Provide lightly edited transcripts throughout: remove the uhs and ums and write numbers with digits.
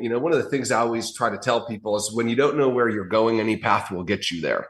One of the things I always try to tell people is when you don't know where you're going, any path will get you there.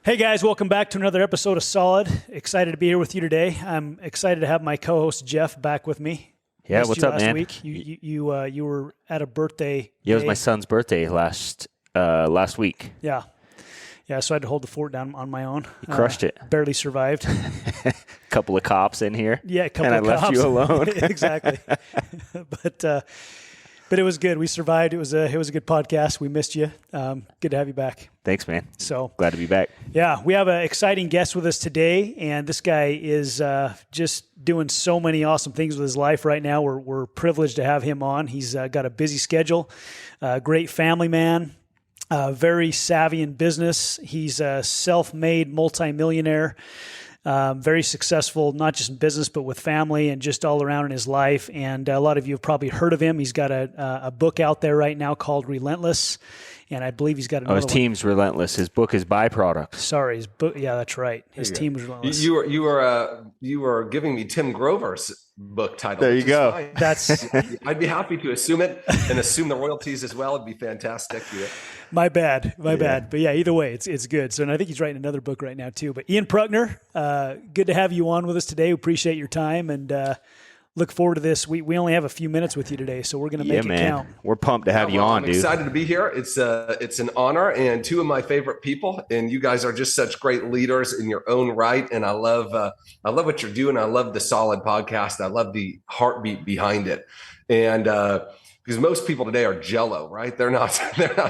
Hey guys, welcome back to another episode of Solid. Excited to be here with you today. I'm excited to have my co-host Jeff back with me. Yeah, Missed what's you up, last man? Week. You were at a birthday. Yeah, it was day. my son's birthday last week. Yeah. So I had to hold the fort down on my own. You crushed it. Barely survived. Couple of cops in here. Yeah, a couple and of I cops. left you alone. Exactly. But it was good. We survived. It was a good podcast. We missed you. Good to have you back. Thanks, man. So glad to be back. Yeah, we have an exciting guest with us today, and this guy is just doing so many awesome things with his life right now. We're privileged to have him on. He's got a busy schedule, great family man, very savvy in business. He's a self-made multimillionaire. Very successful, not just in business, but with family and just all around in his life. And a lot of you have probably heard of him. He's got a book out there right now called Relentless. And I believe he's got another his team's Relentless. His book is Byproduct. Sorry, his book. Yeah, that's right. His team was Relentless. You were giving me Tim Grover's book title. There you go. Fine. That's I'd be happy to assume it and assume the royalties as well. It'd be fantastic. Yeah. my bad. But yeah, either way, it's good. So, and I think he's writing another book right now too. But Ian Prukner, good to have you on with us today. We appreciate your time and look forward to this. We only have a few minutes with you today, so we're going to make it count. We're pumped to have you on, I'm dude. excited to be here. It's an honor, and two of my favorite people, and you guys are just such great leaders in your own right. And I love what you're doing. I love the Solid podcast. I love the heartbeat behind it, and because most people today are Jello, right? They're not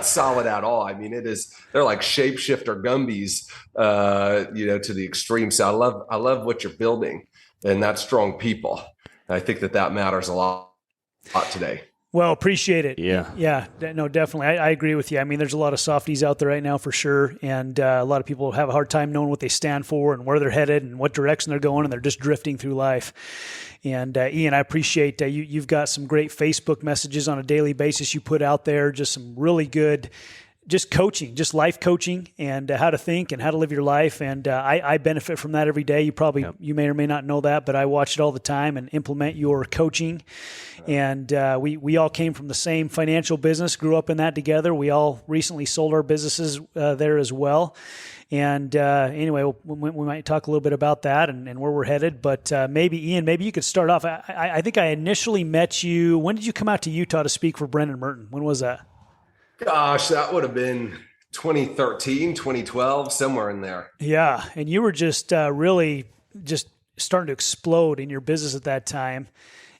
solid at all. I mean, they're like shapeshifter Gumbies, to the extreme. So I love what you're building, and that's strong people. I think that matters a lot today. Well, appreciate it. Yeah. No, definitely. I agree with you. I mean, there's a lot of softies out there right now for sure. And a lot of people have a hard time knowing what they stand for and where they're headed and what direction they're going. And they're just drifting through life. And Ian, I appreciate you've got some great Facebook messages on a daily basis you put out there, just some really good just coaching, just life coaching and how to think and how to live your life. And I benefit from that every day. You may or may not know that, but I watch it all the time and implement your coaching. And we all came from the same financial business, grew up in that together. We all recently sold our businesses there as well. And anyway, we might talk a little bit about that and where we're headed. But maybe, Ian, maybe you could start off. I think I initially met you. When did you come out to Utah to speak for Brendan Merton? When was that? Gosh, that would have been 2013, 2012, somewhere in there. Yeah, and you were just really just starting to explode in your business at that time.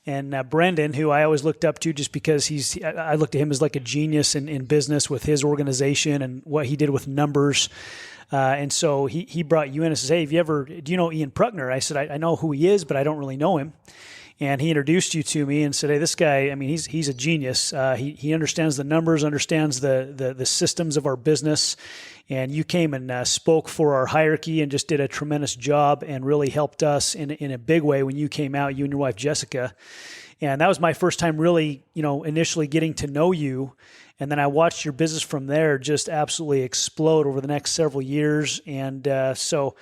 And Brendan, who I always looked up to just because I looked at him as like a genius in business with his organization and what he did with numbers. And so he brought you in and says, hey, do you know Ian Prukner? I said, I know who he is, but I don't really know him. And he introduced you to me and said, hey, this guy, I mean, he's a genius. He understands the numbers, understands the systems of our business. And you came and spoke for our hierarchy and just did a tremendous job and really helped us in a big way when you came out, you and your wife, Jessica. And that was my first time really, initially getting to know you. And then I watched your business from there just absolutely explode over the next several years. And so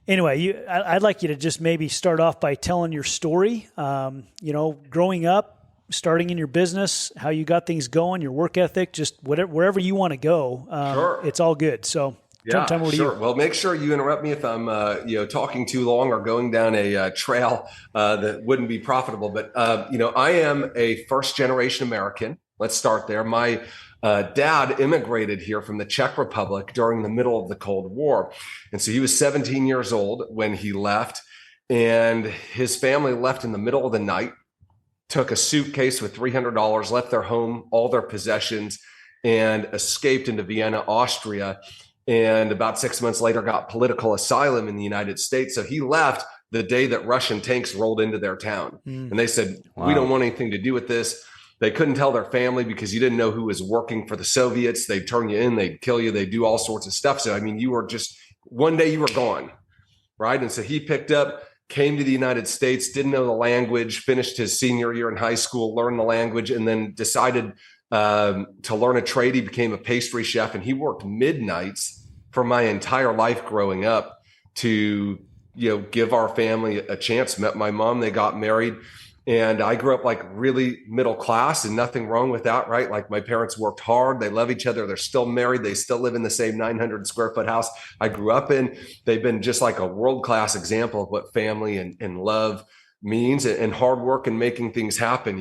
anyway, I'd like you to just maybe start off by telling your story, growing up, starting in your business, how you got things going, your work ethic, just wherever you want to go. Sure. It's all good. So yeah, time over to sure. you. Well, make sure you interrupt me if I'm, talking too long or going down a trail that wouldn't be profitable. But, I am a first-generation American. Let's start there. My dad immigrated here from the Czech Republic during the middle of the Cold War. And so he was 17 years old when he left, and his family left in the middle of the night, took a suitcase with $300, left their home, all their possessions, and escaped into Vienna, Austria. And about 6 months later, got political asylum in the United States. So he left the day that Russian tanks rolled into their town. And they said, we don't want anything to do with this. They couldn't tell their family because you didn't know who was working for the Soviets. They'd turn you in, they'd kill you, they'd do all sorts of stuff. So, I mean, you were just, one day you were gone, right? And so he picked up, came to the United States, didn't know the language, finished his senior year in high school, learned the language, and then decided to learn a trade. He became a pastry chef, and he worked midnights for my entire life growing up to, give our family a chance. Met my mom, they got married. And I grew up like really middle class, and nothing wrong with that, right? Like my parents worked hard. They love each other. They're still married. They still live in the same 900 square foot house I grew up in. They've been just like a world-class example of what family and love means, and hard work and making things happen,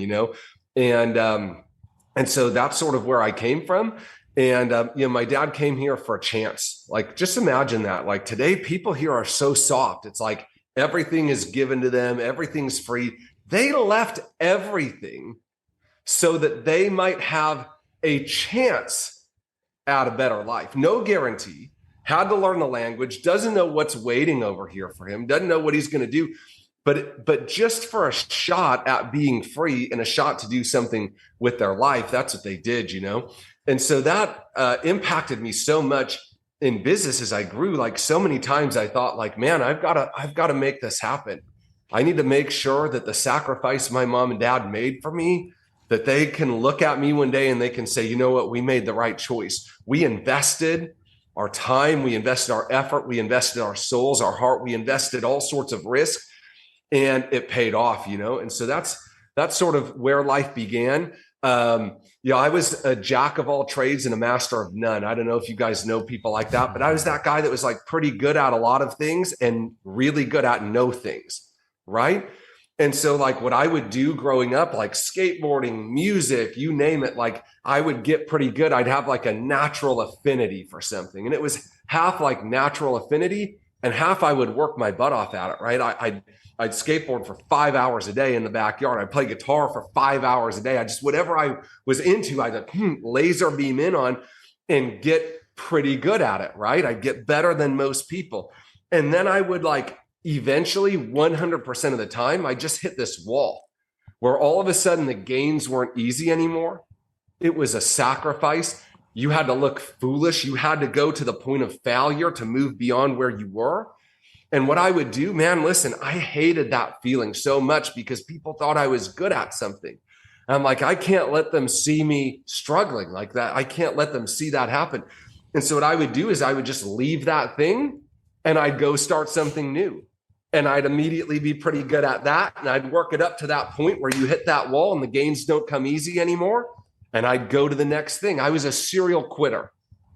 And so that's sort of where I came from. And, my dad came here for a chance. Like, just imagine that. Like today, people here are so soft. It's like everything is given to them. Everything's free. They left everything so that they might have a chance at a better life. No guarantee. Had to learn the language, doesn't know what's waiting over here for him, doesn't know what he's going to do. But just for a shot at being free and a shot to do something with their life, that's what they did, And so that impacted me so much in business as I grew. Like so many times I thought like, man, I've got to make this happen. I need to make sure that the sacrifice my mom and dad made for me, that they can look at me one day and they can say, you know what, we made the right choice. We invested our time, we invested our effort, we invested our souls, our heart, we invested all sorts of risk, and it paid off, And so that's sort of where life began. I was a jack of all trades and a master of none. I don't know if you guys know people like that, but I was that guy that was like pretty good at a lot of things and really good at no things. Right. And so like what I would do growing up, like skateboarding, music, you name it, like I would get pretty good. I'd have like a natural affinity for something. And it was half like natural affinity and half I would work my butt off at it. Right. I'd skateboard for 5 hours a day in the backyard. I'd play guitar for 5 hours a day. Whatever I was into, I'd laser beam in on and get pretty good at it. Right. I'd get better than most people. And then I would like, eventually 100% of the time, I just hit this wall where all of a sudden the gains weren't easy anymore. It was a sacrifice. You had to look foolish. You had to go to the point of failure to move beyond where you were. And what I would do, man, listen, I hated that feeling so much because people thought I was good at something. And I'm like, I can't let them see me struggling like that. I can't let them see that happen. And so what I would do is I would just leave that thing and I'd go start something new. And I'd immediately be pretty good at that. And I'd work it up to that point where you hit that wall and the gains don't come easy anymore. And I'd go to the next thing. I was a serial quitter.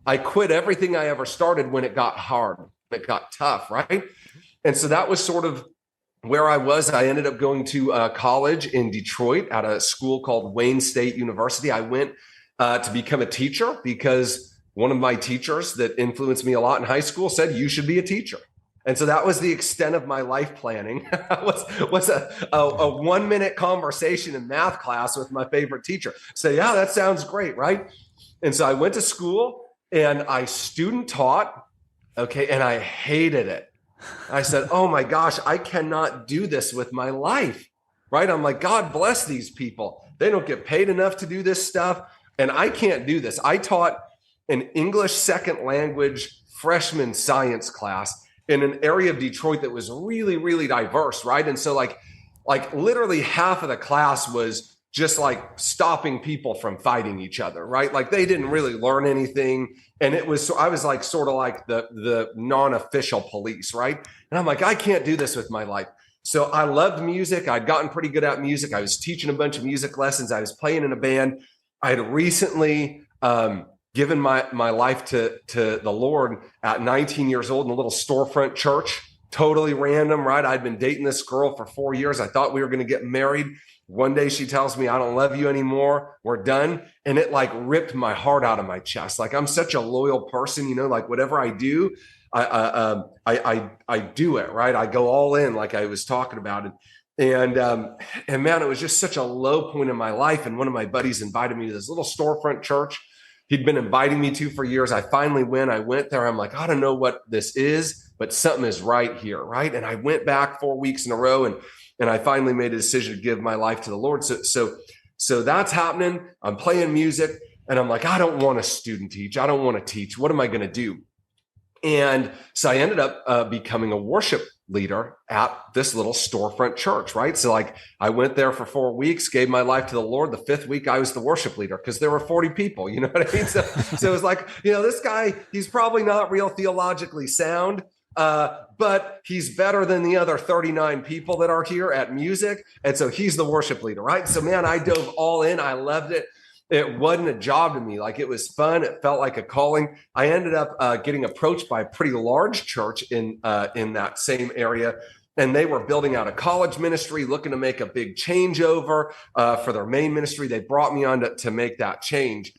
I quit everything I ever started when it got hard, it got tough, right? And so that was sort of where I was. I ended up going to college in Detroit at a school called Wayne State University. I went to become a teacher because one of my teachers that influenced me a lot in high school said, you should be a teacher. And so that was the extent of my life planning. was a 1 minute conversation in math class with my favorite teacher. So yeah, that sounds great, right? And so I went to school and I student taught, okay, and I hated it. I said, oh my gosh, I cannot do this with my life, right? I'm like, God bless these people. They don't get paid enough to do this stuff, and I can't do this. I taught an English second language freshman science class in an area of Detroit that was really, really diverse, right? And so like literally half of the class was just like stopping people from fighting each other, right? Like they didn't really learn anything. And it was, so I was like sort of like the non-official police, right? And I'm like, I can't do this with my life. So I loved music. I'd gotten pretty good at music. I was teaching a bunch of music lessons. I was playing in a band. I had recently given my life to the Lord at 19 years old in a little storefront church. Totally random, right? I'd been dating this girl for 4 years. I thought we were going to get married. One day she tells me, I don't love you anymore. We're done. And it like ripped my heart out of my chest. Like I'm such a loyal person, like whatever I do, I do it, right? I go all in, like I was talking about. And man, it was just such a low point in my life. And one of my buddies invited me to this little storefront church he'd been inviting me to for years. I finally went. I went there. I'm like, I don't know what this is, but something is right here, right? And I went back 4 weeks in a row, and I finally made a decision to give my life to the Lord. So that's happening. I'm playing music, and I'm like, I don't want to student teach. I don't want to teach. What am I going to do? And so I ended up becoming a worship leader at this little storefront church, right? So like I went there for 4 weeks, gave my life to the Lord. The 5th week, I was the worship leader because there were 40 people, you know what I mean? So it was like, this guy, he's probably not real theologically sound, but he's better than the other 39 people that are here at music. And so he's the worship leader, right? So man, I dove all in. I loved it. It wasn't a job to me. Like it was fun. It felt like a calling. I ended up getting approached by a pretty large church in that same area. And they were building out a college ministry, looking to make a big changeover for their main ministry. They brought me on to make that change.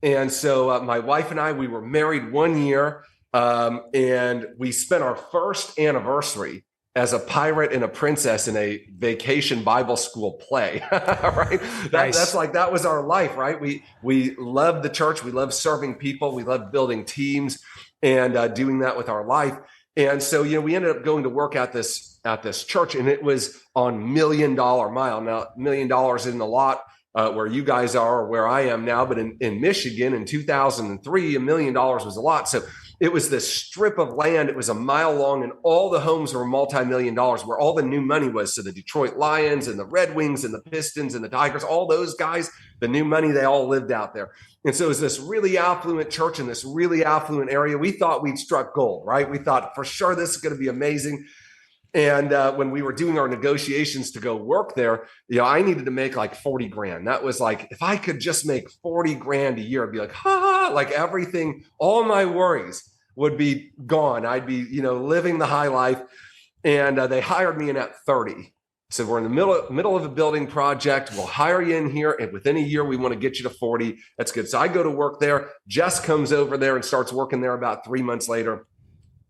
And so my wife and I, we were married 1 year. And we spent our first anniversary as a pirate and a princess in a vacation Bible school play, right? That's like, that was our life, right? We loved the church. We loved serving people. We loved building teams and doing that with our life. And so, we ended up going to work at this church, and it was on $1 Million Mile. Now, $1 million isn't a lot where you guys are or where I am now, but in Michigan in 2003, $1 million was a lot. So it was this strip of land. It was a mile long, and all the homes were multi-million dollars, where all the new money was. So the Detroit Lions and the Red Wings and the Pistons and the Tigers, all those guys, the new money, they all lived out there. And so it was this really affluent church in this really affluent area. We thought we'd struck gold, right? We thought for sure this is going to be amazing. And when we were doing our negotiations to go work there, I needed to make like 40 grand. That was like, if I could just make 40 grand a year, I'd be like, like everything, all my worries would be gone. I'd be, living the high life. And they hired me in at 30. So we're in the middle of a building project. We'll hire you in here. And within a year, we want to get you to 40. That's good. So I go to work there. Jess comes over there and starts working there about 3 months later.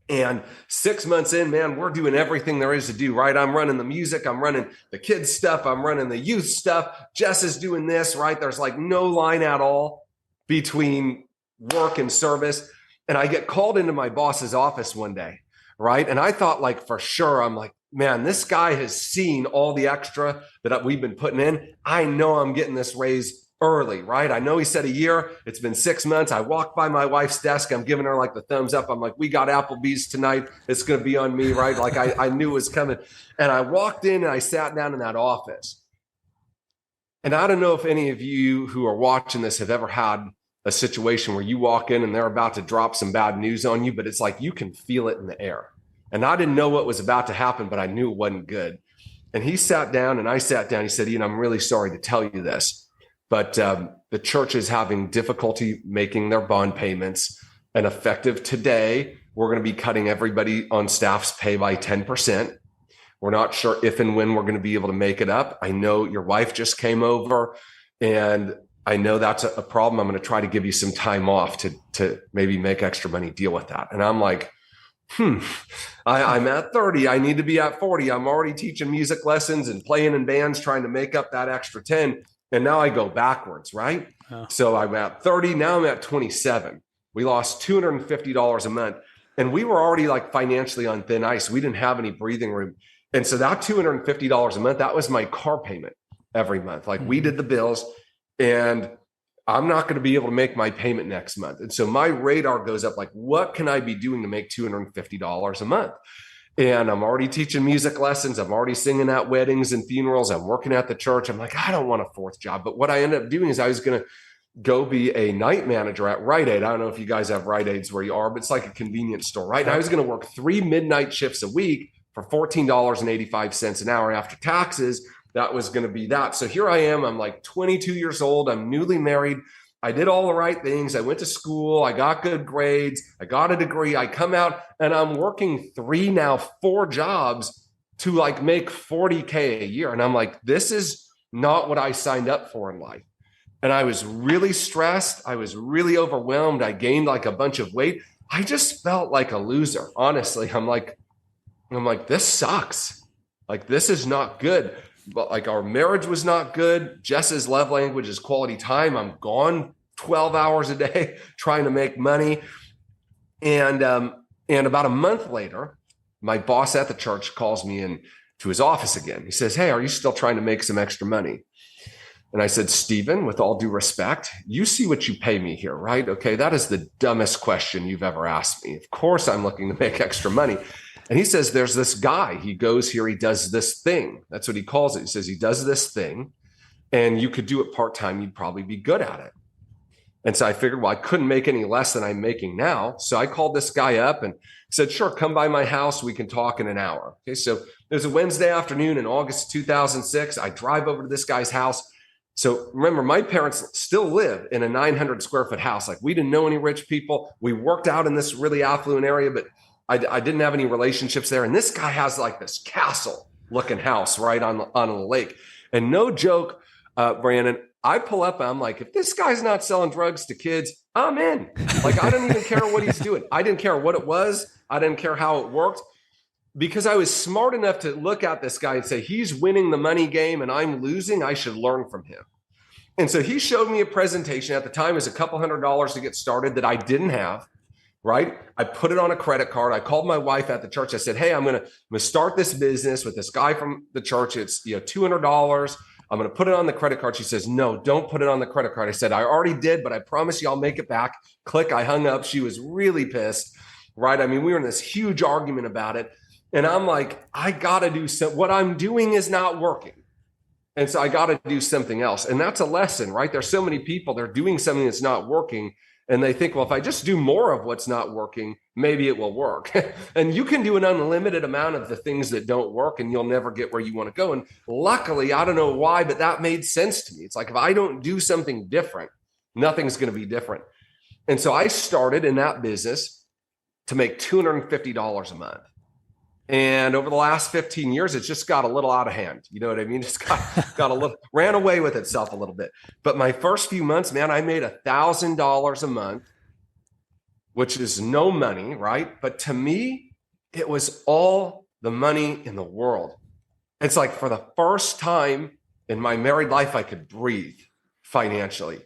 And 6 months in, man, we're doing everything there is to do, right? I'm running the music. I'm running the kids stuff. I'm running the youth stuff. Jess is doing this, right? There's like no line at all between work and service. And I get called into my boss's office one day, right? And I thought like for sure, I'm like, man, this guy has seen all the extra that we've been putting in. I know I'm getting this raise early, right? I know he said a year. It's been 6 months. I walked by my wife's desk. I'm giving her like the thumbs up. I'm like, we got Applebee's tonight. It's going to be on me, right? Like I knew it was coming. And I walked in and I sat down in that office. And I don't know if any of you who are watching this have ever had a situation where you walk in and they're about to drop some bad news on you, but it's like you can feel it in the air. And I didn't know what was about to happen, but I knew it wasn't good. And he sat down and I sat down. He said, Ian, I'm really sorry to tell you this, but the church is having difficulty making their bond payments. And effective today, we're going to be cutting everybody on staff's pay by 10%. We're not sure if and when we're going to be able to make it up. I know your wife just came over, and I know that's a problem. I'm going to try to give you some time off to maybe make extra money, deal with that. And I'm like, I'm at 30. I need to be at 40. I'm already teaching music lessons and playing in bands, trying to make up that extra 10. And now I go backwards, right? Oh. So I'm at 30. Now I'm at 27. We lost $250 a month. And we were already like financially on thin ice. We didn't have any breathing room. And so that $250 a month, that was my car payment every month. Like we did the bills, and I'm not going to be able to make my payment next month. And so my radar goes up like, what can I be doing to make $250 a month? And I'm already teaching music lessons. I'm already singing at weddings and funerals. I'm working at the church. I'm like, I don't want a fourth job. But what I ended up doing is I was going to go be a night manager at Rite Aid. I don't know if you guys have Rite Aids where you are, but it's like a convenience store, right? And I was going to work 3 midnight shifts a week for $14.85 an hour after taxes. That was going to be that. So here I am. I'm like 22 years old. I'm newly married. I did all the right things. I went to school. I got good grades. I got a degree. I come out and I'm working 4 jobs to like make $40K a year. And I'm like, this is not what I signed up for in life. And I was really stressed. I was really overwhelmed. I gained like a bunch of weight. I just felt like a loser. Honestly, I'm like, this sucks. Like, this is not good. But like our marriage was not good. Jess's love language is quality time. I'm gone 12 hours a day trying to make money. And about a month later, my boss at the church calls me in to his office again. He says, hey, are you still trying to make some extra money? And I said, Stephen, with all due respect, you see what you pay me here, right? Okay, that is the dumbest question you've ever asked me. Of course, I'm looking to make extra money. And he says, there's this guy, he goes here, he does this thing. That's what he calls it. He says he does this thing, and you could do it part-time. You'd probably be good at it. And so I figured, well, I couldn't make any less than I'm making now. So I called this guy up and said, sure, come by my house. We can talk in an hour. Okay. So it was a Wednesday afternoon in August 2006. I drive over to this guy's house. So remember, my parents still live in a 900 square foot house. Like, we didn't know any rich people. We worked out in this really affluent area, but I didn't have any relationships there. And this guy has like this castle looking house right on the lake. And no joke, Brandon, I pull up and I'm like, if this guy's not selling drugs to kids, I'm in. Like, I don't even care what he's doing. I didn't care what it was. I didn't care how it worked, because I was smart enough to look at this guy and say, he's winning the money game and I'm losing. I should learn from him. And so he showed me a presentation. At the time, it was a couple $100 to get started that I didn't have, right? I put it on a credit card. I called my wife at the church. I said, hey, I'm going to start this business with this guy from the church. It's $200. I'm going to put it on the credit card. She says, no, don't put it on the credit card. I said, I already did, but I promise you I'll make it back. Click. I hung up. She was really pissed, right? I mean, we were in this huge argument about it. And I'm like, I got to do something. What I'm doing is not working. And so I got to do something else. And that's a lesson, right? There's so many people, they're doing something that's not working. And they think, well, if I just do more of what's not working, maybe it will work. And you can do an unlimited amount of the things that don't work, and you'll never get where you want to go. And luckily, I don't know why, but that made sense to me. It's like, if I don't do something different, nothing's going to be different. And so I started in that business to make $250 a month. And over the last 15 years, it's just got a little out of hand. You know what I mean? It's got a little, ran away with itself a little bit. But my first few months, man, I made $1,000 a month, which is no money, right? But to me, it was all the money in the world. It's like, for the first time in my married life, I could breathe financially.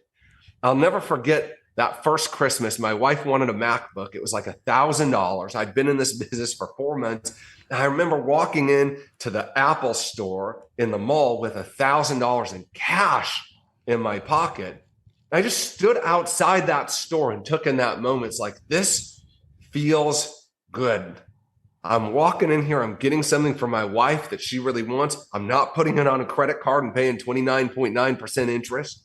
I'll never forget that first Christmas. My wife wanted a MacBook. It was like $1,000. I'd been in this business for 4 months. And I remember walking in to the Apple store in the mall with $1,000 in cash in my pocket. I just stood outside that store and took in that moment. It's like, this feels good. I'm walking in here. I'm getting something for my wife that she really wants. I'm not putting it on a credit card and paying 29.9% interest.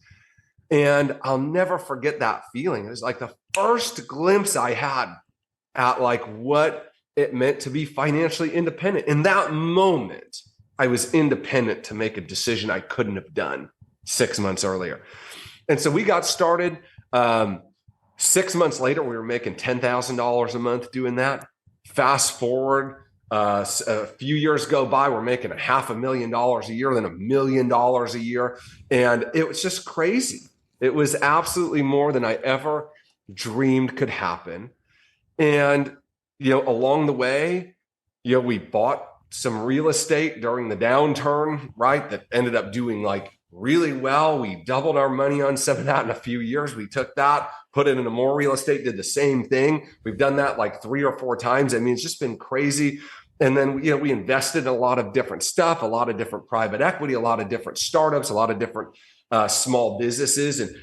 And I'll never forget that feeling. It was like the first glimpse I had at like what it meant to be financially independent. In that moment, I was independent to make a decision I couldn't have done 6 months earlier. And so we got started. 6 months later, we were making $10,000 a month doing that. Fast forward, a few years go by, we're making $500,000 a year, then $1 million a year. And it was just crazy. It was absolutely more than I ever dreamed could happen. And, along the way, we bought some real estate during the downturn, right? That ended up doing like really well. We doubled our money on some of that in a few years. We took that, put it into more real estate, did the same thing. We've done that like 3 or 4 times. I mean, it's just been crazy. And then, we invested in a lot of different stuff, a lot of different private equity, a lot of different startups, a lot of different small businesses. And,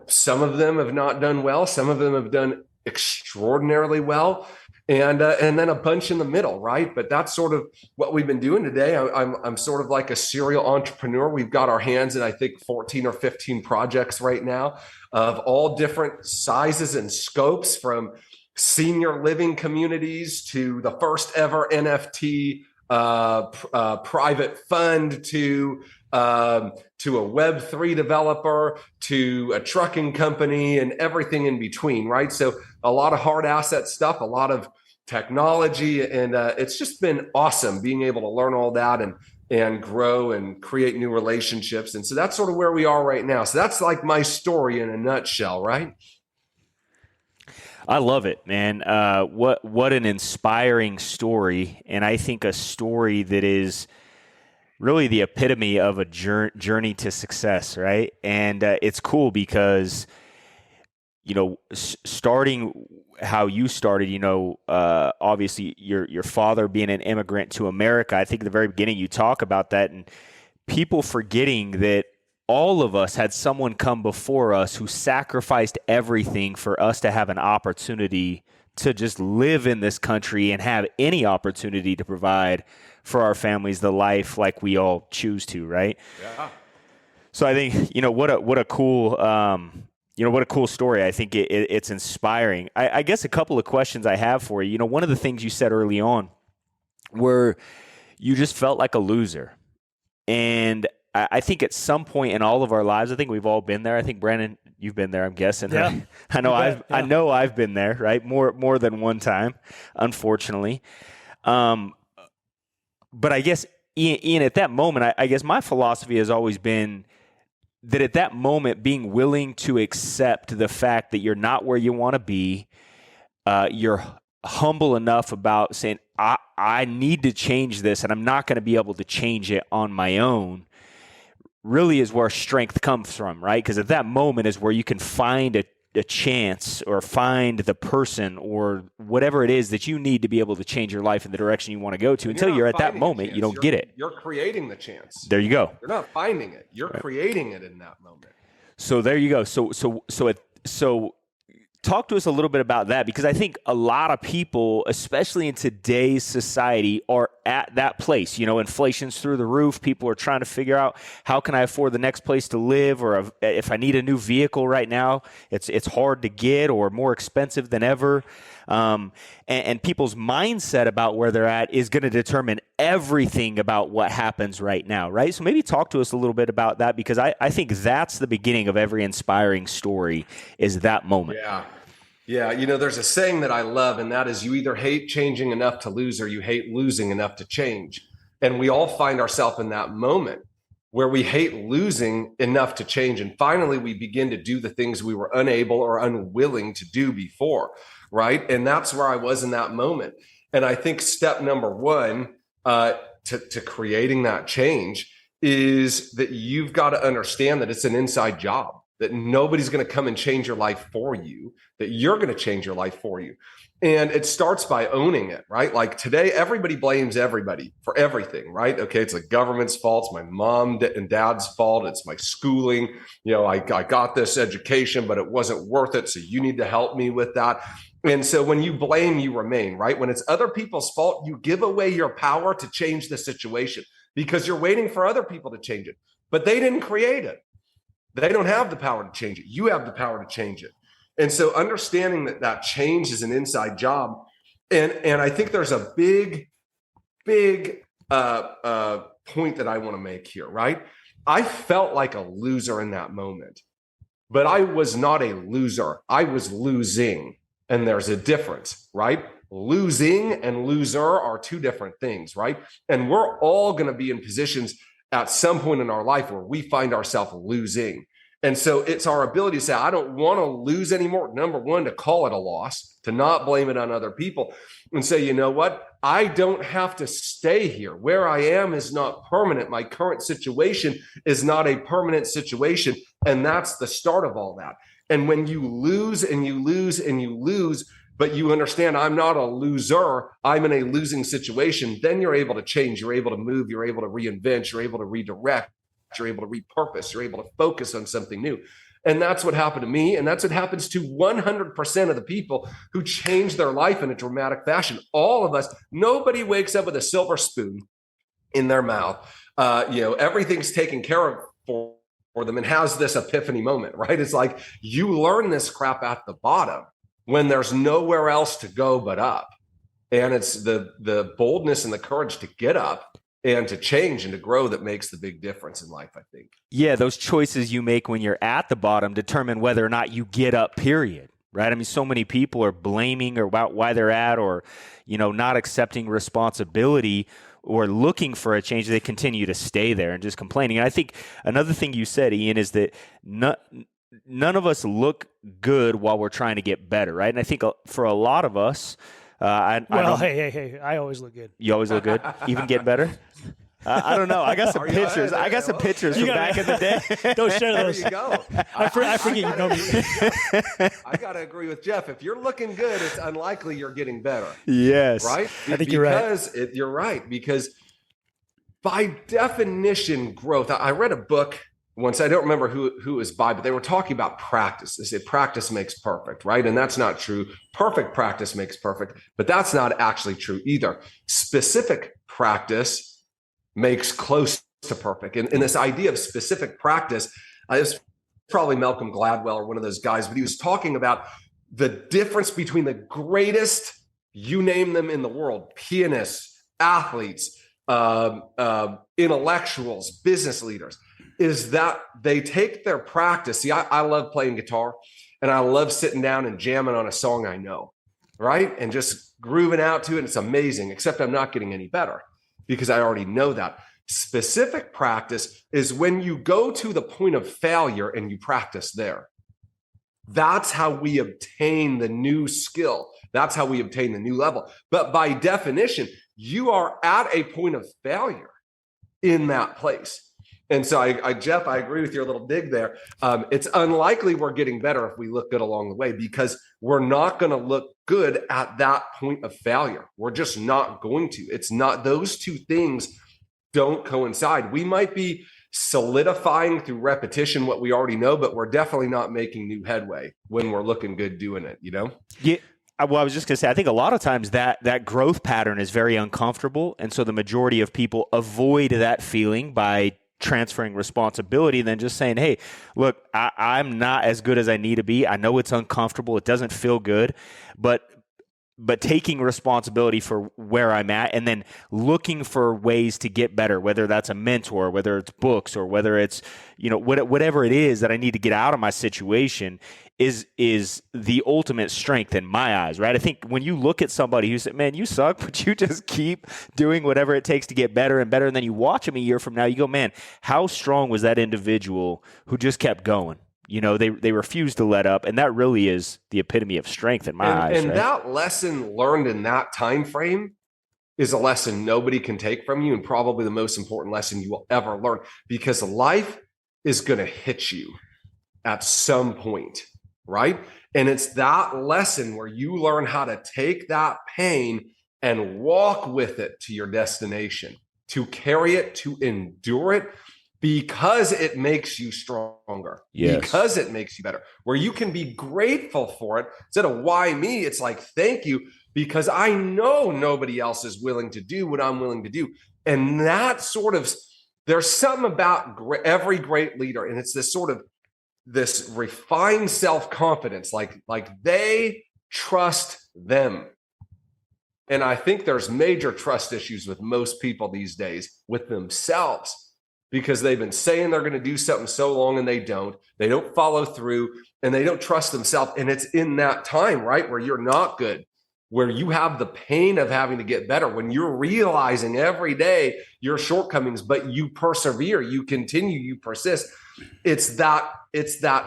some of them have not done well. Some of them have done extraordinarily well. And then a bunch in the middle, right? But that's sort of what we've been doing today. I'm sort of like a serial entrepreneur. We've got our hands in, I think, 14 or 15 projects right now of all different sizes and scopes, from senior living communities to the first ever NFT private fund to a Web3 developer to a trucking company and everything in between, right? So a lot of hard asset stuff, a lot of technology, and it's just been awesome being able to learn all that and grow and create new relationships. And so that's sort of where we are right now. So that's like my story in a nutshell, right? I love it, man. What an inspiring story, and I think a story that is really the epitome of a journey to success, right? And it's cool because, starting how you started, obviously your father being an immigrant to America. I think at the very beginning you talk about that, and people forgetting that all of us had someone come before us who sacrificed everything for us to have an opportunity to just live in this country and have any opportunity to provide for our families the life like we all choose to, right? Yeah. So I think, what a cool, what a cool story. I think it's inspiring. I guess a couple of questions I have for you. One of the things you said early on were you just felt like a loser. And I think at some point in all of our lives, I think we've all been there. I think, Brandon, you've been there, I'm guessing. Yeah. Right? I know I've been there, right? More than one time, unfortunately. But I guess, Ian, at that moment, I guess my philosophy has always been that at that moment, being willing to accept the fact that you're not where you want to be, you're humble enough about saying, I need to change this, and I'm not going to be able to change it on my own, really is where strength comes from, right? Because at that moment is where you can find a chance or find the person or whatever it is that you need to be able to change your life in the direction you want to go to. Until you're at that moment, you don't get it. You're creating the chance. There you go. You're not finding it. You're creating it in that moment. So there you go. So talk to us a little bit about that, because I think a lot of people, especially in today's society, are at that place. Inflation's through the roof. People are trying to figure out, how can I afford the next place to live? Or if I need a new vehicle right now, it's hard to get or more expensive than ever. And people's mindset about where they're at is going to determine everything about what happens right now, right? So maybe talk to us a little bit about that, because I think that's the beginning of every inspiring story, is that moment. Yeah. Yeah. There's a saying that I love, and that is, you either hate changing enough to lose, or you hate losing enough to change. And we all find ourselves in that moment where we hate losing enough to change. And finally, we begin to do the things we were unable or unwilling to do before. Right. And that's where I was in that moment. And I think step number one to creating that change is that you've got to understand that it's an inside job, that nobody's going to come and change your life for you, that you're going to change your life for you. And it starts by owning it, right? Like today, everybody blames everybody for everything, right? Okay, it's the government's fault. It's my mom and dad's fault. It's my schooling. I got this education, but it wasn't worth it. So you need to help me with that. And so when you blame, you remain, right? When it's other people's fault, you give away your power to change the situation, because you're waiting for other people to change it, but they didn't create it. They don't have the power to change it. You have the power to change it. And so understanding that change is an inside job. And I think there's a big point that I want to make here, right? I felt like a loser in that moment, but I was not a loser. I was losing. And there's a difference, right? Losing and loser are two different things, right? And we're all going to be in positions at some point in our life where we find ourselves losing. And so it's our ability to say, I don't want to lose anymore. Number one, to call it a loss, to not blame it on other people, and say, you know what? I don't have to stay here. Where I am is not permanent. My current situation is not a permanent situation. And that's the start of all that. And when you lose and you lose and you lose, but you understand I'm not a loser, I'm in a losing situation, then you're able to change, you're able to move, you're able to reinvent, you're able to redirect, you're able to repurpose, you're able to focus on something new. And that's what happened to me. And that's what happens to 100% of the people who change their life in a dramatic fashion. All of us, nobody wakes up with a silver spoon in their mouth. Everything's taken care of for them and has this epiphany moment, right? It's like you learn this crap at the bottom when there's nowhere else to go but up. And it's the boldness and the courage to get up and to change and to grow that makes the big difference in life, I think. Yeah, those choices you make when you're at the bottom determine whether or not you get up, period. Right? I mean, so many people are blaming or about why they're at, or, not accepting responsibility or looking for a change. They continue to stay there and just complaining. And I think another thing you said, Ian, is that none of us look good while we're trying to get better, right? And I think for a lot of us, hey, I always look good. You always look good? Even get better? I don't know. I got some pictures. I got some pictures from back in the day. Don't share those. There you go. I forget you know me. I got to agree with Jeff. If you're looking good, it's unlikely you're getting better. Yes. Right? I think you're right. You're right. Because by definition, growth. I read a book once, I don't remember who it was by, but they were talking about practice. They said practice makes perfect, right? And that's not true. Perfect practice makes perfect, but that's not actually true either. Specific practice makes close to perfect. And this idea of specific practice, it's probably Malcolm Gladwell or one of those guys, but he was talking about the difference between the greatest, you name them in the world, pianists, athletes, intellectuals, business leaders, is that they take their practice. See, I love playing guitar, and I love sitting down and jamming on a song I know, right? And just grooving out to it. It's amazing, except I'm not getting any better because I already know that. Specific practice is when you go to the point of failure and you practice there. That's how we obtain the new skill. That's how we obtain the new level. But by definition, you are at a point of failure in that place. And so, Jeff, I agree with your little dig there. It's unlikely we're getting better if we look good along the way, because we're not going to look good at that point of failure. We're just not going to. It's not, those two things don't coincide. We might be solidifying through repetition what we already know, but we're definitely not making new headway when we're looking good doing it, you know? Yeah. Well, I was just going to say, I think a lot of times that growth pattern is very uncomfortable. And so the majority of people avoid that feeling by transferring responsibility, then just saying, hey, look, I'm not as good as I need to be. I know it's uncomfortable. It doesn't feel good, but taking responsibility for where I'm at and then looking for ways to get better, whether that's a mentor, whether it's books, or whether it's, whatever it is that I need to get out of my situation is the ultimate strength in my eyes, right? I think when you look at somebody who said, man, you suck, but you just keep doing whatever it takes to get better and better, and then you watch them a year from now, you go, man, how strong was that individual who just kept going? They refuse to let up, and that really is the epitome of strength in my eyes. And right? that lesson learned in that time frame is a lesson nobody can take from you, and probably the most important lesson you will ever learn, because life is going to hit you at some point, right? And it's that lesson where you learn how to take that pain and walk with it to your destination, to carry it, to endure it, because it makes you stronger, yes. Because it makes you better, where you can be grateful for it. Instead of why me, it's like, thank you, because I know nobody else is willing to do what I'm willing to do. And that sort of, there's something about every great leader, and it's this refined self-confidence, like they trust them. And I think there's major trust issues with most people these days with themselves, because they've been saying they're going to do something so long and they don't follow through, and they don't trust themselves. And it's in that time, right, where you're not good, where you have the pain of having to get better, when you're realizing every day your shortcomings, but you persevere, you continue, you persist. It's that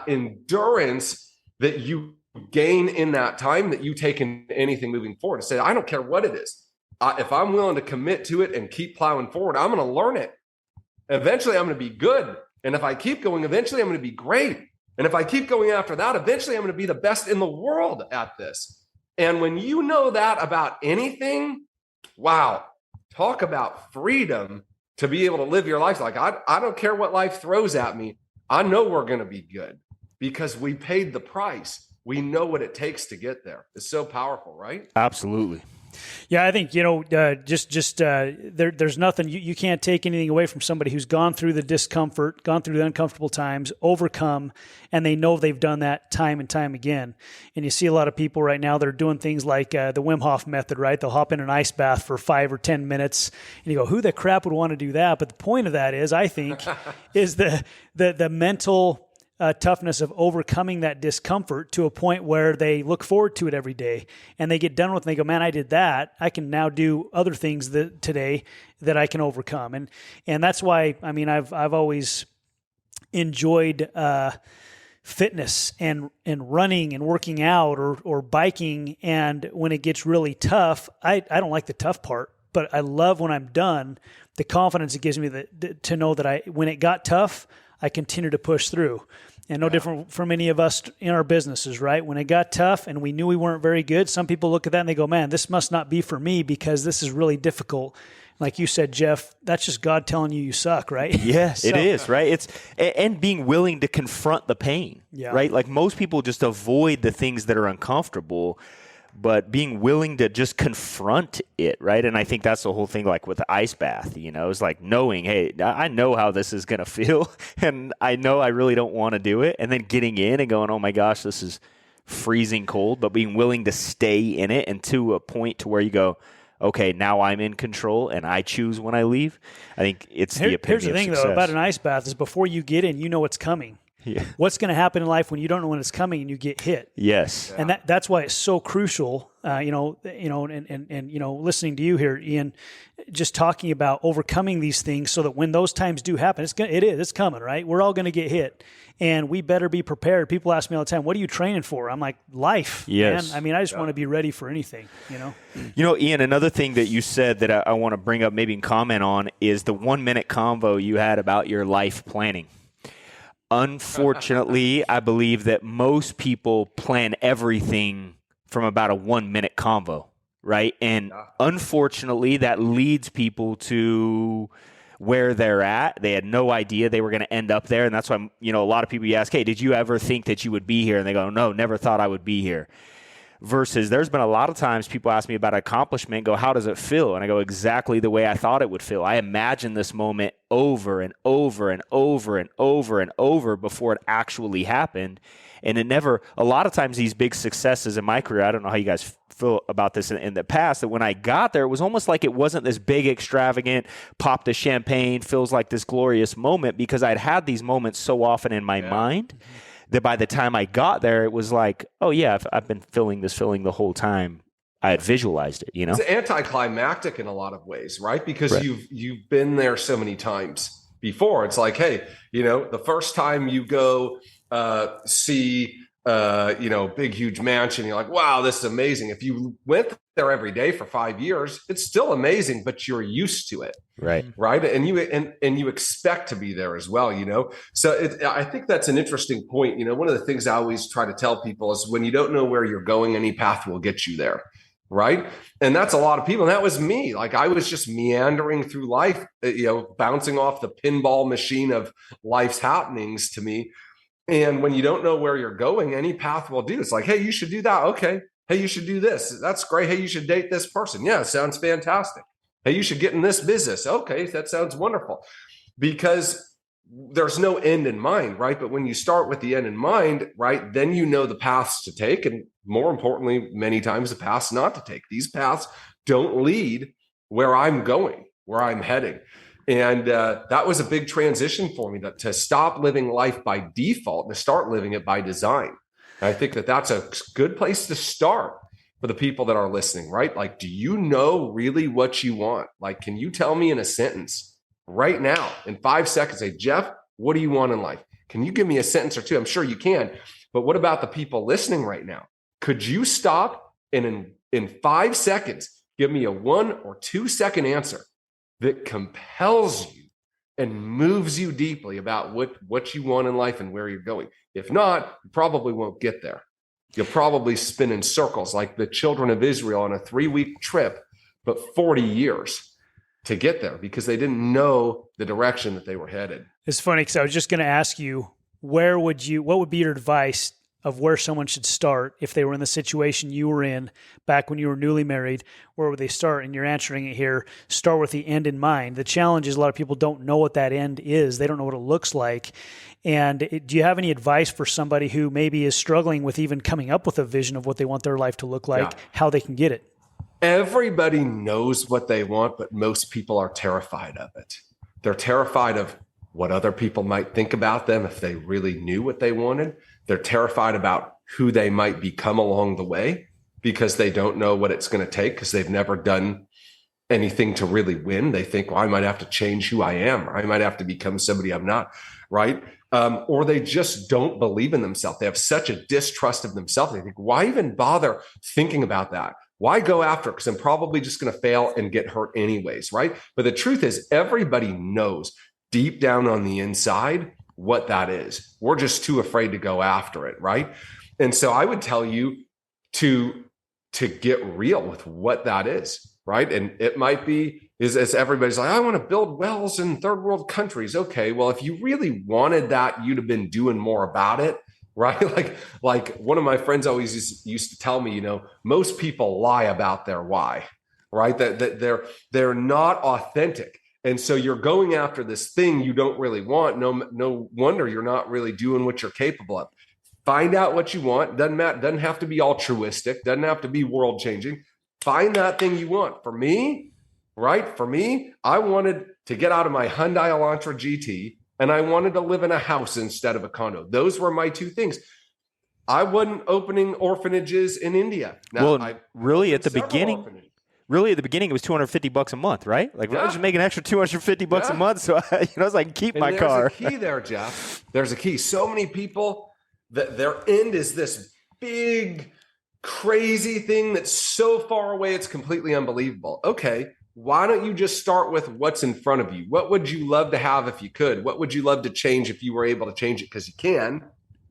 endurance that you gain in that time that you take in anything moving forward. To say, I don't care what it is. If I'm willing to commit to it and keep plowing forward, I'm going to learn it. Eventually, I'm going to be good. And if I keep going, eventually I'm going to be great. And if I keep going after that, eventually I'm going to be the best in the world at this. And when you know that about anything, wow, talk about freedom to be able to live your life. Like, I don't care what life throws at me. I know we're going to be good because we paid the price. We know what it takes to get there. It's so powerful, right? Absolutely. Yeah, I think, there's nothing, you can't take anything away from somebody who's gone through the discomfort, gone through the uncomfortable times, overcome, and they know they've done that time and time again. And you see a lot of people right now that are doing things like the Wim Hof method, right? They'll hop in an ice bath for 5 or 10 minutes, and you go, who the crap would want to do that? But the point of that is, I think, is the mental toughness of overcoming that discomfort to a point where they look forward to it every day, and they get done with it and they go, man, I did that. I can now do other things today that I can overcome. And that's why, I mean, I've always enjoyed fitness and running and working out or biking. And when it gets really tough, I don't like the tough part, but I love when I'm done, the confidence it gives me to know that when it got tough, I continue to push through. And no different from any of us in our businesses, right? When it got tough and we knew we weren't very good, some people look at that and they go, man, this must not be for me because this is really difficult. like you said, Jeff, that's just God telling you suck, right? Yes, it is, right? It's and being willing to confront the pain, right? Like most people just avoid the things that are uncomfortable, but being willing to just confront it, right? And I think that's the whole thing, like with the ice bath, it's like knowing, hey, I know how this is going to feel, and I know I really don't want to do it, and then getting in and going, oh my gosh, this is freezing cold, but being willing to stay in it and to a point to where you go, okay, now I'm in control and I choose when I leave. I think it's the epitome of success. Here's the thing, though, about an ice bath is before you get in, you know what's coming. Yeah. What's going to happen in life when you don't know when it's coming and you get hit? Yes. And that's why it's so crucial, and listening to you here, Ian, just talking about overcoming these things so that when those times do happen, it's coming, right? We're all going to get hit, and we better be prepared. People ask me all the time, what are you training for? I'm like, life, yes. man. I mean, I just want to be ready for anything, Ian, another thing that you said that I want to bring up, maybe and comment on, is the 1-minute convo you had about your life planning. Unfortunately, I believe that most people plan everything from about a 1-minute convo, right? And unfortunately, that leads people to where they're at. They had no idea they were going to end up there. And that's why, a lot of people you ask, hey, did you ever think that you would be here? And they go, no, never thought I would be here. Versus there's been a lot of times people ask me about accomplishment and go, how does it feel? And I go, exactly the way I thought it would feel. I imagined this moment over and over and over and over and over before it actually happened. And it never, a lot of times these big successes in my career, I don't know how you guys feel about this in the past, that when I got there, it was almost like it wasn't this big, extravagant, pop the champagne, feels like this glorious moment, because I'd had these moments so often in my mind that by the time I got there, it was like, oh yeah, I've been feeling this feeling the whole time. I had visualized it, It's anticlimactic in a lot of ways, right? Because you've been there so many times before. It's like, hey, the first time you go see big, huge mansion, you're like, wow, this is amazing. If you went there every day for 5 years, it's still amazing, but you're used to it. Right. And you expect to be there as well, So I think that's an interesting point. One of the things I always try to tell people is when you don't know where you're going, any path will get you there. Right. And that's a lot of people. And that was me. Like I was just meandering through life, bouncing off the pinball machine of life's happenings to me. And when you don't know where you're going, any path will do. It's like, hey, you should do that. Okay. Hey, you should do this. That's great. Hey, you should date this person. Yeah, sounds fantastic. Hey, you should get in this business. Okay, that sounds wonderful. Because there's no end in mind, right? But when you start with the end in mind, right, then you know the paths to take. And more importantly, many times the paths not to take. These paths don't lead where I'm going, where I'm heading. And that was a big transition for me, to stop living life by default and to start living it by design. And I think that that's a good place to start for the people that are listening, right? Like, do you know really what you want? Like, can you tell me in a sentence right now in 5 seconds, say, Jeff, what do you want in life? Can you give me a sentence or two? I'm sure you can. But what about the people listening right now? Could you stop and in 5 seconds, give me a 1 or 2 second answer that compels you and moves you deeply about what you want in life and where you're going? If not, you probably won't get there. You'll probably spin in circles like the children of Israel on a 3-week trip, but 40 years to get there because they didn't know the direction that they were headed. It's funny because I was just going to ask you, what would be your advice of where someone should start if they were in the situation you were in back when you were newly married? Where would they start? And you're answering it here. Start with the end in mind. The challenge is a lot of people don't know what that end is. They don't know what it looks like. And do you have any advice for somebody who maybe is struggling with even coming up with a vision of what they want their life to look like, how they can get it? Everybody knows what they want, but most people are terrified of it. They're terrified of what other people might think about them if they really knew what they wanted. They're terrified about who they might become along the way because they don't know what it's going to take because they've never done anything to really win. They think, well, I might have to change who I am, or I might have to become somebody I'm not, right? Or they just don't believe in themselves. They have such a distrust of themselves. They think, why even bother thinking about that? Why go after it? Because I'm probably just going to fail and get hurt anyways, right? But the truth is, everybody knows deep down on the inside what that is. We're just too afraid to go after it, right? And so I would tell you to get real with what that is, right? And it might be, is everybody's like, I want to build wells in third world countries. Okay, well, if you really wanted that, you'd have been doing more about it, right? Like one of my friends always used to tell me, most people lie about their why, right? That they're not authentic. And so you're going after this thing you don't really want. No wonder you're not really doing what you're capable of. Find out what you want. Doesn't have to be altruistic. Doesn't have to be world changing. Find that thing you want. For me, right? For me, I wanted to get out of my Hyundai Elantra GT, and I wanted to live in a house instead of a condo. Those were my two things. I wasn't opening orphanages in India. Now, well, really at the beginning, it was $250 a month, right? Like, I was just making an extra $250 a month. So, I was like, keep my car. There's a key there, Jeff. There's a key. So many people, that their end is this big, crazy thing that's so far away, it's completely unbelievable. Okay, why don't you just start with what's in front of you? What would you love to have if you could? What would you love to change if you were able to change it? Because you can,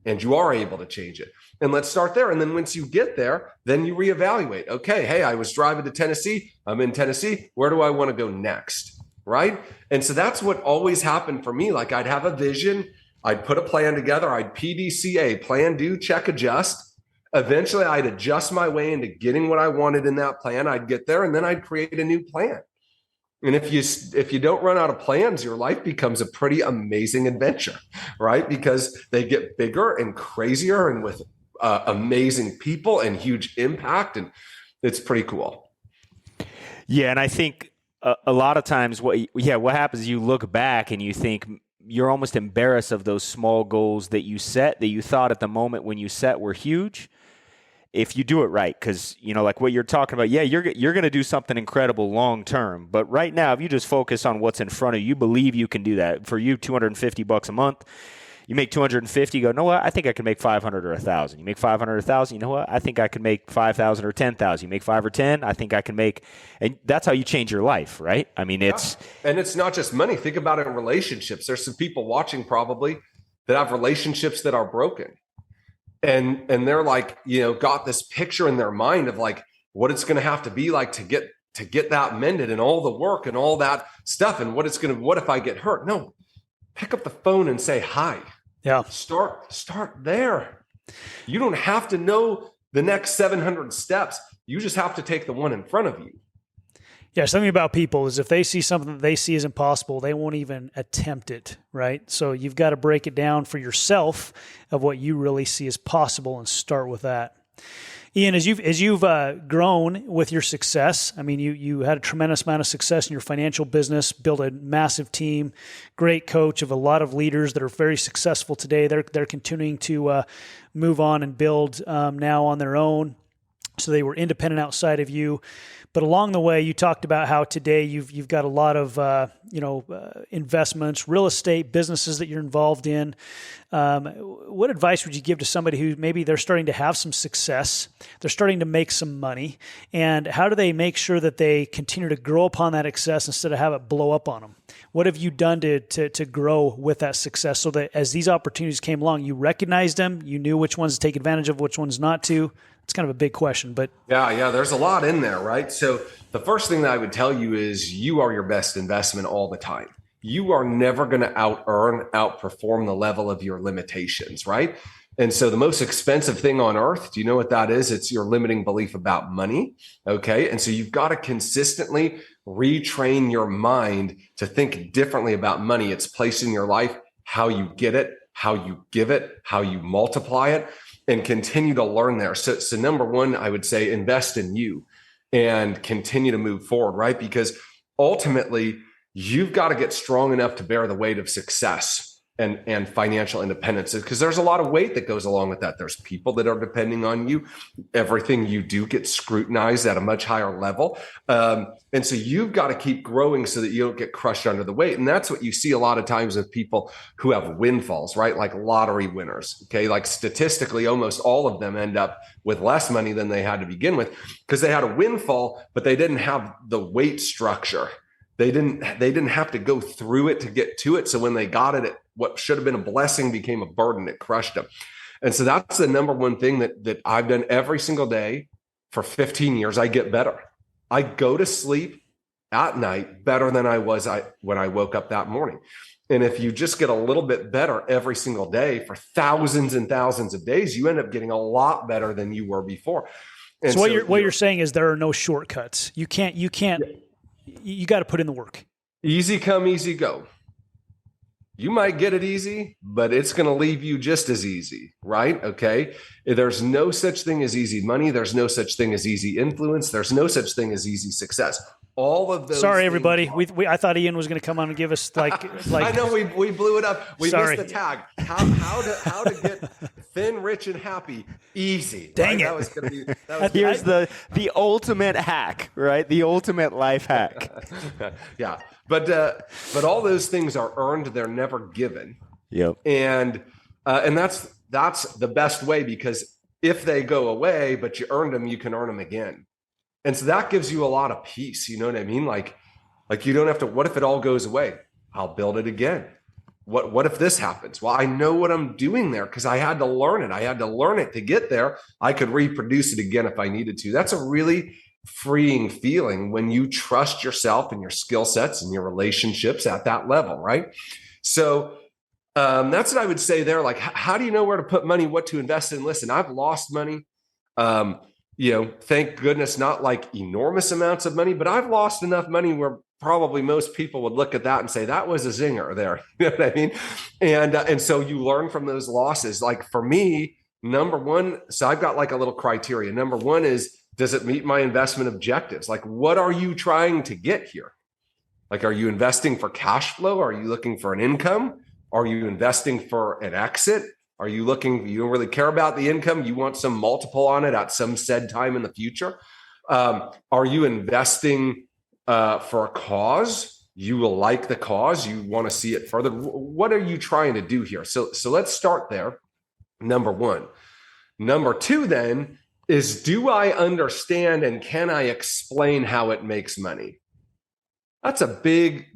and you are able to change it. And let's start there. And then once you get there, then you reevaluate. Okay, hey, I was driving to Tennessee. I'm in Tennessee. Where do I want to go next? Right? And so that's what always happened for me. Like, I'd have a vision. I'd put a plan together. I'd PDCA, plan, do, check, adjust. Eventually, I'd adjust my way into getting what I wanted in that plan. I'd get there, and then I'd create a new plan. And if you don't run out of plans, your life becomes a pretty amazing adventure, right? Because they get bigger and crazier, and with amazing people and huge impact, and it's pretty cool. Yeah, and I think a lot of times, what happens is you look back and you think, you're almost embarrassed of those small goals that you set, that you thought at the moment when you set were huge, if you do it right. Because, like what you're talking about, you're going to do something incredible long term. But right now, if you just focus on what's in front of you, you believe you can do that. For you, $250 a month, you make 250, you go, no, what? I think I can make 500 or 1,000. You make 500 or 1,000, you know what? I think I can make 5,000 or 10,000. You make 5 or 10, I think I can make, and that's how you change your life, right? I mean, and it's not just money. Think about it in relationships. There's some people watching probably that have relationships that are broken. And they're like, got this picture in their mind of like what it's going to have to be like to get that mended, and all the work and all that stuff. And what if I get hurt? No, pick up the phone and say hi. Yeah. Start there. You don't have to know the next 700 steps. You just have to take the one in front of you. Yeah, something about people is if they see something that they see as impossible, they won't even attempt it, right? So you've got to break it down for yourself of what you really see as possible and start with that. Ian, as you've grown with your success, I mean, you had a tremendous amount of success in your financial business, built a massive team, great coach of a lot of leaders that are very successful today. They're continuing to move on and build now on their own. So they were independent outside of you. But along the way, you talked about how today you've got a lot of investments, real estate, businesses that you're involved in. What advice would you give to somebody who maybe they're starting to have some success, they're starting to make some money, and how do they make sure that they continue to grow upon that success instead of have it blow up on them? What have you done to grow with that success so that as these opportunities came along, you recognized them, you knew which ones to take advantage of, which ones not to? It's kind of a big question, but yeah, there's a lot in there, right? So the first thing that I would tell you is you are your best investment all the time. You are never going to outperform the level of your limitations, right? And so the most expensive thing on earth, do you know what that is? It's your limiting belief about money. Okay. And so you've got to consistently retrain your mind to think differently about money, its place in your life, how you get it, how you give it, how you multiply it, and continue to learn there. So number one, I would say invest in you and continue to move forward, right? Because ultimately, you've got to get strong enough to bear the weight of success and financial independence, because there's a lot of weight that goes along with that. There's people that are depending on you. Everything you do gets scrutinized at a much higher level. And so you've got to keep growing so that you don't get crushed under the weight. And that's what you see a lot of times with people who have windfalls, right? Like lottery winners. Okay. Like statistically, almost all of them end up with less money than they had to begin with because they had a windfall, but they didn't have the weight structure. They didn't have to go through it to get to it. So when they got it, what should have been a blessing became a burden. It crushed them. And so that's the number one thing that I've done every single day for 15 years. I get better. I go to sleep at night better than I was when I woke up that morning. And if you just get a little bit better every single day for thousands and thousands of days, you end up getting a lot better than you were before. And so what you're saying is there are no shortcuts. You got to put in the work. Easy come, easy go. You might get it easy, but it's going to leave you just as easy, right? Okay. There's no such thing as easy money. There's no such thing as easy influence. There's no such thing as ezy success. All of those. Sorry, everybody. I thought Ian was going to come on and give us like. I know we blew it up. We missed the tag. How to get thin, rich, and happy easy. Dang right? it! That was going to be. Here's the ultimate hack, right? The ultimate life hack. Yeah, but all those things are earned. They're never given. Yep. And that's the best way, because if they go away, but you earned them, you can earn them again. And so that gives you a lot of peace. You know what I mean? Like you don't have to, what if it all goes away? I'll build it again. What if this happens? Well, I know what I'm doing there because I had to learn it. I had to learn it to get there. I could reproduce it again if I needed to. That's a really freeing feeling when you trust yourself and your skill sets and your relationships at that level, right? So that's what I would say there. Like, how do you know where to put money, what to invest in? Listen, I've lost money. Thank goodness, not like enormous amounts of money, but I've lost enough money where probably most people would look at that and say that was a zinger there. You know what I mean? And so you learn from those losses. Like for me, number one, so I've got like a little criteria. Number one is, does it meet my investment objectives? Like, what are you trying to get here? Like, are you investing for cash flow? Are you looking for an income? Are you investing for an exit? Are you looking, you don't really care about the income, you want some multiple on it at some said time in the future? Are you investing for a cause? You will like the cause, you want to see it further. What are you trying to do here? So let's start there, number one. Number two then is, do I understand and can I explain how it makes money? That's a big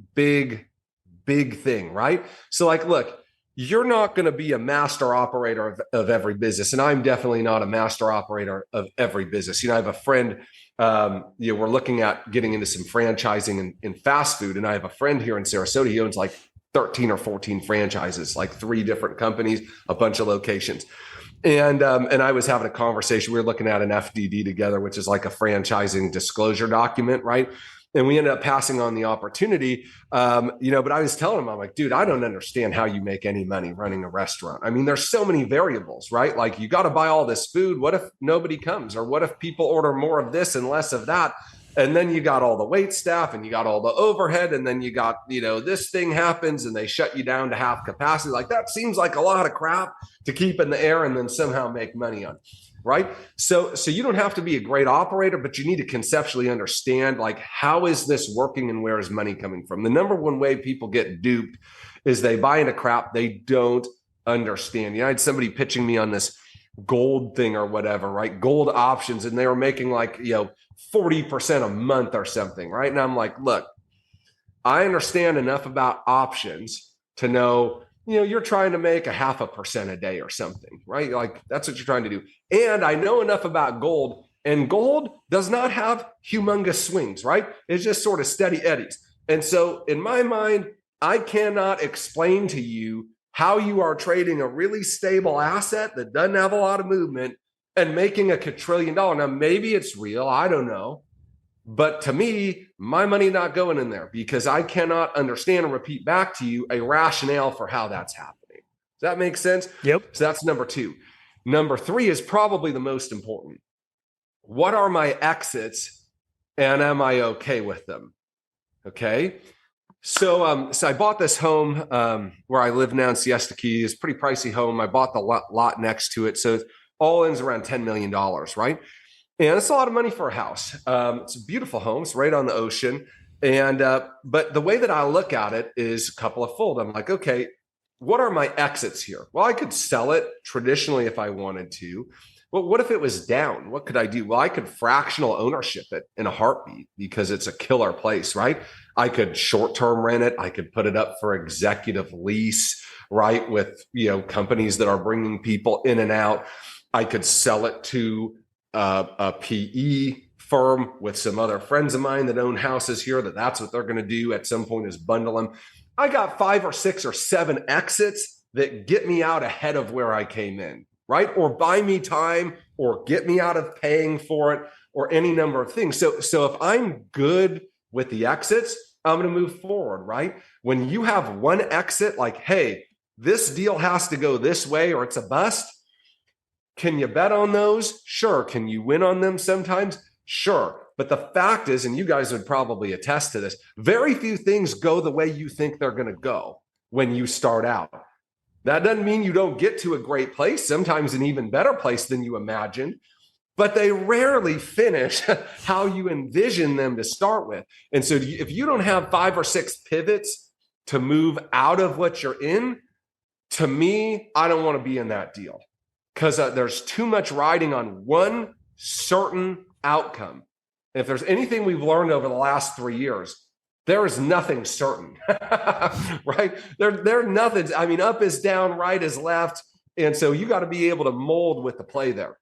thing, right? So like, look, you're not going to be a master operator of every business. And I'm definitely not a master operator of every business. You know, I have a friend, we're looking at getting into some franchising in fast food. And I have a friend here in Sarasota. He owns like 13 or 14 franchises, like 3 different companies, a bunch of locations. And I was having a conversation. We were looking at an FDD together, which is like a franchising disclosure document, right? And we ended up passing on the opportunity, but I was telling him, I'm like, dude, I don't understand how you make any money running a restaurant. I mean, there's so many variables, right? Like, you got to buy all this food. What if nobody comes? Or what if people order more of this and less of that? And then you got all the wait staff and you got all the overhead. And then you got, this thing happens and they shut you down to half capacity. Like, that seems like a lot of crap to keep in the air and then somehow make money on. Right. So you don't have to be a great operator, but you need to conceptually understand, like, how is this working and where is money coming from? The number one way people get duped is they buy into crap they don't understand. I had somebody pitching me on this gold thing or whatever, right? Gold options. And they were making like, 40% a month or something. Right. And I'm like, look, I understand enough about options to know, you're trying to make 0.5% a day or something, right? Like, that's what you're trying to do. And I know enough about gold, and gold does not have humongous swings, right? It's just sort of steady eddies. And so in my mind, I cannot explain to you how you are trading a really stable asset that doesn't have a lot of movement and making $1 quadrillion. Now, maybe it's real. I don't know. But to me, my money not going in there because I cannot understand and repeat back to you a rationale for how that's happening. Does that make sense? Yep. So that's number 2. Number 3 is probably the most important. What are my exits and am I okay with them? Okay. So I bought this home where I live now in Siesta Key. It's a pretty pricey home. I bought the lot next to it. So all in's around $10 million, right? And it's a lot of money for a house. It's a beautiful home. It's right on the ocean. And but the way that I look at it is a couple of fold. I'm like, okay, what are my exits here? Well, I could sell it traditionally if I wanted to. But what if it was down? What could I do? Well, I could fractional ownership it in a heartbeat because it's a killer place, right? I could short-term rent it. I could put it up for executive lease, right? With, companies that are bringing people in and out. I could sell it to a PE firm with some other friends of mine that own houses here that's what they're going to do at some point is bundle them. I got 5 or 6 or 7 exits that get me out ahead of where I came in, right? Or buy me time or get me out of paying for it or any number of things. So if I'm good with the exits, I'm going to move forward, right? When you have one exit, like, hey, this deal has to go this way or it's a bust. Can you bet on those? Sure. Can you win on them sometimes? Sure. But the fact is, and you guys would probably attest to this, very few things go the way you think they're going to go when you start out. That doesn't mean you don't get to a great place, sometimes an even better place than you imagined, but they rarely finish how you envision them to start with. And so if you don't have 5 or 6 pivots to move out of what you're in, to me, I don't want to be in that deal because there's too much riding on one certain outcome. If there's anything we've learned over the last 3 years, there is nothing certain, right? There nothing. I mean, up is down, right is left. And so you got to be able to mold with the play there.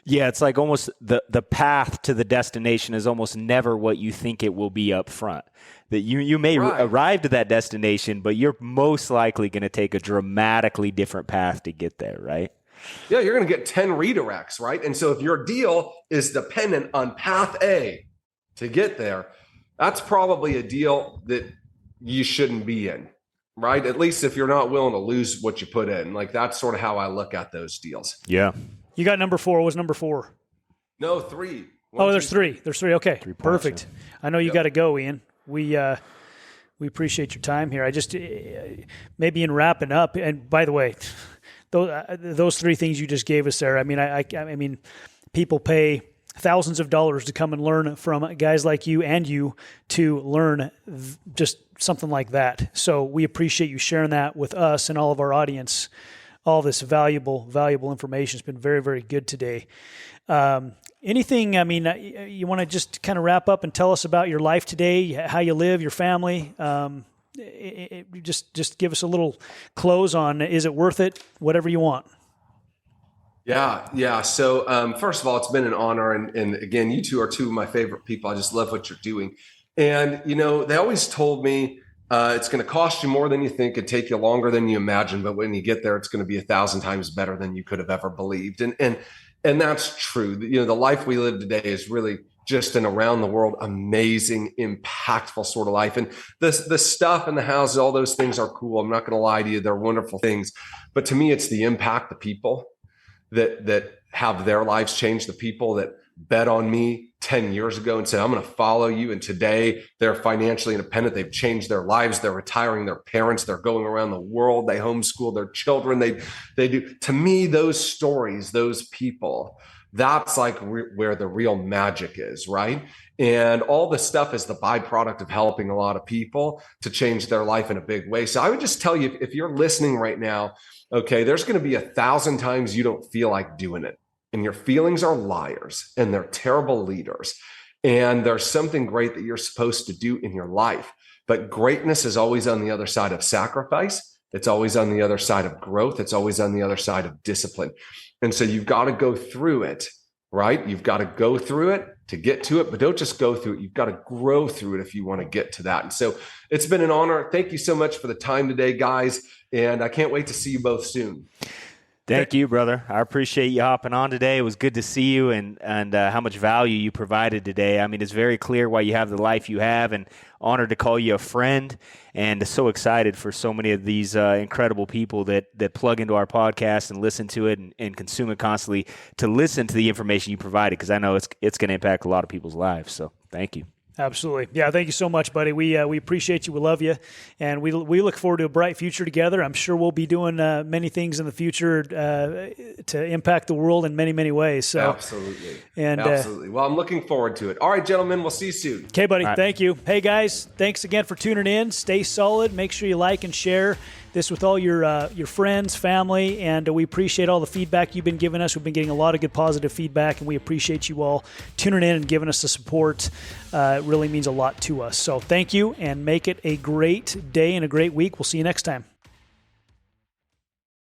Yeah, it's like almost the path to the destination is almost never what you think it will be up front. That you may arrive to that destination, but you're most likely going to take a dramatically different path to get there, right? Yeah, you're going to get 10 redirects, right? And so if your deal is dependent on path A to get there, that's probably a deal that you shouldn't be in, right? At least if you're not willing to lose what you put in. Like that's sort of how I look at those deals. Yeah. You got number 4. What was number 4? No, 3. There's 3. There's 3. Okay, 3 points, perfect. yeah. I know you got to go, Ian. We appreciate your time here. I just maybe in wrapping up. And by the way, those 3 things you just gave us there. I mean, I mean, people pay thousands of dollars to come and learn from guys like you and you to learn just something like that. So we appreciate you sharing that with us and all of our audience. All this valuable information has been very, very good today. Anything, I mean, you want to just kind of wrap up and tell us about your life today, how you live, your family. Just give us a little close on, is it worth it? Whatever you want. Yeah. So first of all, it's been an honor. And again, you two are 2 of my favorite people. I just love what you're doing. And, they always told me it's going to cost you more than you think. It'd take you longer than you imagine. But when you get there, it's going to be 1,000 times better than you could have ever believed. And that's true. The life we live today is really just an around the world, amazing, impactful sort of life. And the stuff and the houses, all those things are cool. I'm not going to lie to you. They're wonderful things. But to me, it's the impact, the people that have their lives changed, the people that bet on me 10 years ago and said, I'm going to follow you. And today they're financially independent. They've changed their lives. They're retiring their parents. They're going around the world. They homeschool their children. They do. To me, those stories, those people, that's like where the real magic is, right? And all this stuff is the byproduct of helping a lot of people to change their life in a big way. So I would just tell you, if you're listening right now, okay, there's going to be 1,000 times you don't feel like doing it. And your feelings are liars and they're terrible leaders. And there's something great that you're supposed to do in your life. But greatness is always on the other side of sacrifice. It's always on the other side of growth. It's always on the other side of discipline. And so you've got to go through it, right? You've got to go through it to get to it, but don't just go through it. You've got to grow through it if you want to get to that. And so it's been an honor. Thank you so much for the time today, guys. And I can't wait to see you both soon. Thank you, brother. I appreciate you hopping on today. It was good to see you and how much value you provided today. I mean, it's very clear why you have the life you have, and honored to call you a friend, and so excited for so many of these incredible people that plug into our podcast and listen to it and consume it constantly to listen to the information you provided, because I know it's going to impact a lot of people's lives. So thank you. Absolutely. Yeah, thank you so much, buddy. We appreciate you. We love you. And we look forward to a bright future together. I'm sure we'll be doing many things in the future to impact the world in many, many ways. So Absolutely. And Absolutely. Well, I'm looking forward to it. All right, gentlemen, we'll see you soon. Okay, buddy. Right. Thank you. Hey, guys, thanks again for tuning in. Stay solid. Make sure you like and share this with all your friends, family, and we appreciate all the feedback you've been giving us. We've been getting a lot of good positive feedback, and we appreciate you all tuning in and giving us the support. It really means a lot to us. So thank you, and make it a great day and a great week. We'll see you next time.